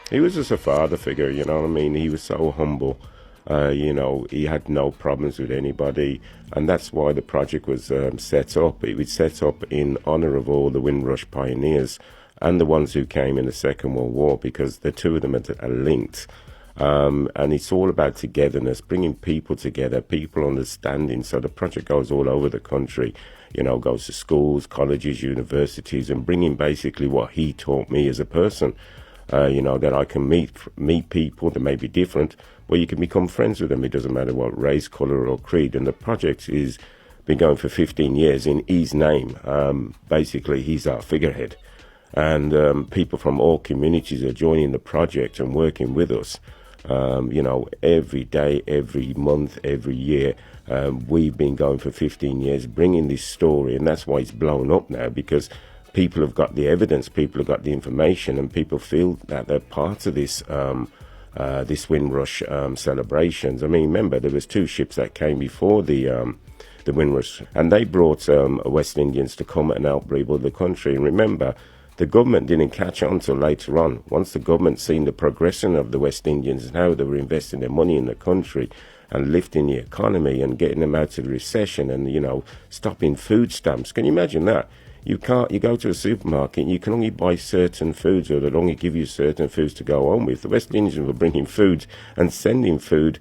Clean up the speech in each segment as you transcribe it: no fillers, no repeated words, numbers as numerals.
He was just a father figure, you know what I mean? He was so humble. He had no problems with anybody, and that's why the project was set up. It was set up in honor of all the Windrush pioneers and the ones who came in the Second World War, because the two of them are linked. And it's all about togetherness, bringing people together, people understanding. So the project goes all over the country, goes to schools, colleges, universities, and bringing basically what he taught me as a person. That I can meet people that may be different, but you can become friends with them. It doesn't matter what race, colour or creed. And the project is been going for 15 years in his name. Basically, he's our figurehead. And people from all communities are joining the project and working with us. Every day, every month, every year. We've been going for 15 years, bringing this story, and that's why it's blown up now, because people have got the evidence, people have got the information, and people feel that they're part of this Windrush celebrations. I mean, remember, there was two ships that came before the Windrush, and they brought West Indians to come and help rebuild the country. And remember, the government didn't catch on till later on. Once the government seen the progression of the West Indians and how they were investing their money in the country and lifting the economy and getting them out of the recession and, stopping food stamps. Can you imagine that? You go to a supermarket and you can only buy certain foods, or they'll only give you certain foods to go home with. The West Indians were bringing food and sending food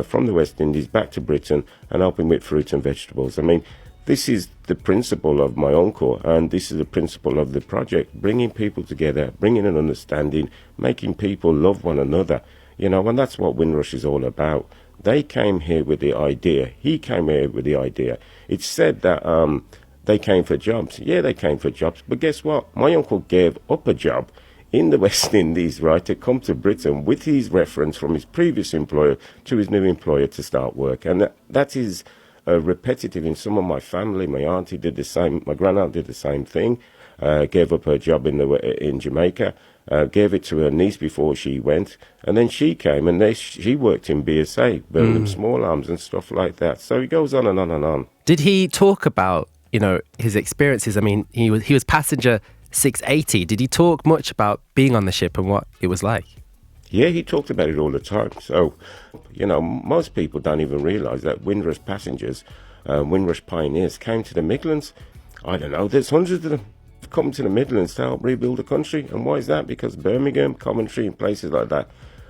from the West Indies back to Britain and helping with fruit and vegetables. I mean, this is the principle of my uncle, and this is the principle of the project, bringing people together, bringing an understanding, making people love one another, and that's what Windrush is all about. They came here with the idea. He came here with the idea. It's said that they came for jobs. Yeah, they came for jobs. But guess what? My uncle gave up a job in the West Indies, right, to come to Britain with his reference from his previous employer to his new employer to start work. And that is repetitive in some of my family. My auntie did the same. My grandaunt did the same thing. Gave up her job in Jamaica. Gave it to her niece before she went, and then she came and she worked in BSA, Birmingham Small Arms and stuff like that. So it goes on and on and on. Did he talk about his experiences? I mean, he was passenger 680. Did he talk much about being on the ship and what it was like? Yeah, he talked about it all the time. So, most people don't even realise that Windrush passengers, Windrush pioneers came to the Midlands. I don't know, there's hundreds of them come to the Midlands to help rebuild the country. And why is that? Because Birmingham, Coventry and places like that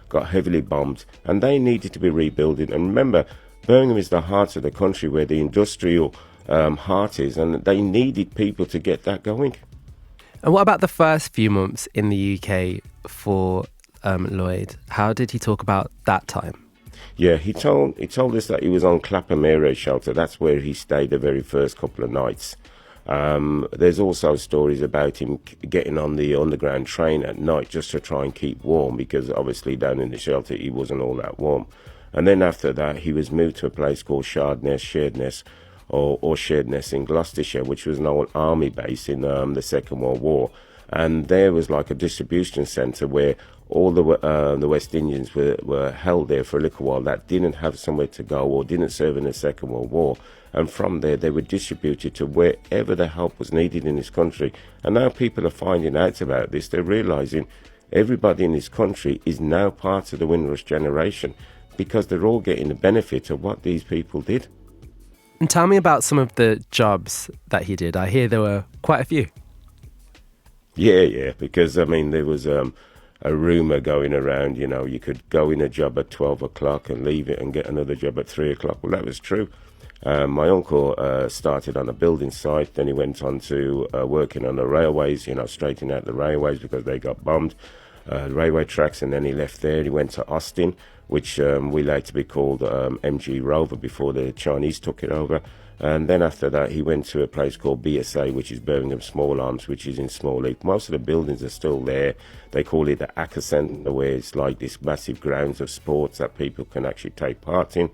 got heavily bombed and they needed to be rebuilding. And remember, Birmingham is the heart of the country where the industrial heart is, and they needed people to get that going. And what about the first few months in the UK for Lloyd? How did he talk about that time? Yeah, he told us that he was on Clapham Air Raid Shelter. That's where he stayed the very first couple of nights. There's also stories about him getting on the underground train at night just to try and keep warm, because obviously down in the shelter he wasn't all that warm. And then after that he was moved to a place called Sheerness or Sheerness in Gloucestershire, which was an old army base in the Second World War. And there was like a distribution centre where all the West Indians were held there for a little while that didn't have somewhere to go or didn't serve in the Second World War. And from there, they were distributed to wherever the help was needed in this country. And now people are finding out about this. They're realising everybody in this country is now part of the Windrush generation, because they're all getting the benefit of what these people did. And tell me about some of the jobs that he did. I hear there were quite a few. Yeah, because, I mean, there was a rumour going around, you could go in a job at 12 o'clock and leave it and get another job at 3 o'clock. Well, that was true. My uncle started on a building site, then he went on to working on the railways, straightening out the railways because they got bombed, railway tracks, and then he left there. He went to Austin, which we later be called MG Rover before the Chinese took it over. And then after that, he went to a place called BSA, which is Birmingham Small Arms, which is in Small Heath. Most of the buildings are still there. They call it the Acker Centre, where it's like this massive grounds of sports that people can actually take part in.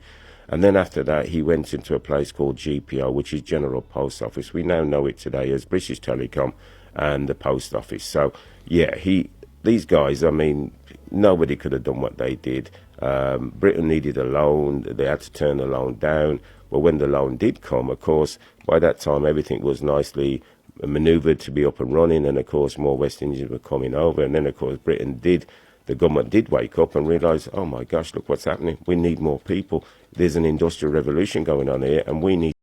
And then after that, he went into a place called GPO, which is General Post Office. We now know it today as British Telecom and the Post Office. So, yeah, these guys, I mean, nobody could have done what they did. Britain needed a loan. They had to turn the loan down. But when the loan did come, of course, by that time, everything was nicely manoeuvred to be up and running. And, of course, more West Indians were coming over. And then, of course, Britain did the government did wake up and realise, oh my gosh, look what's happening. We need more people. There's an industrial revolution going on here, and we need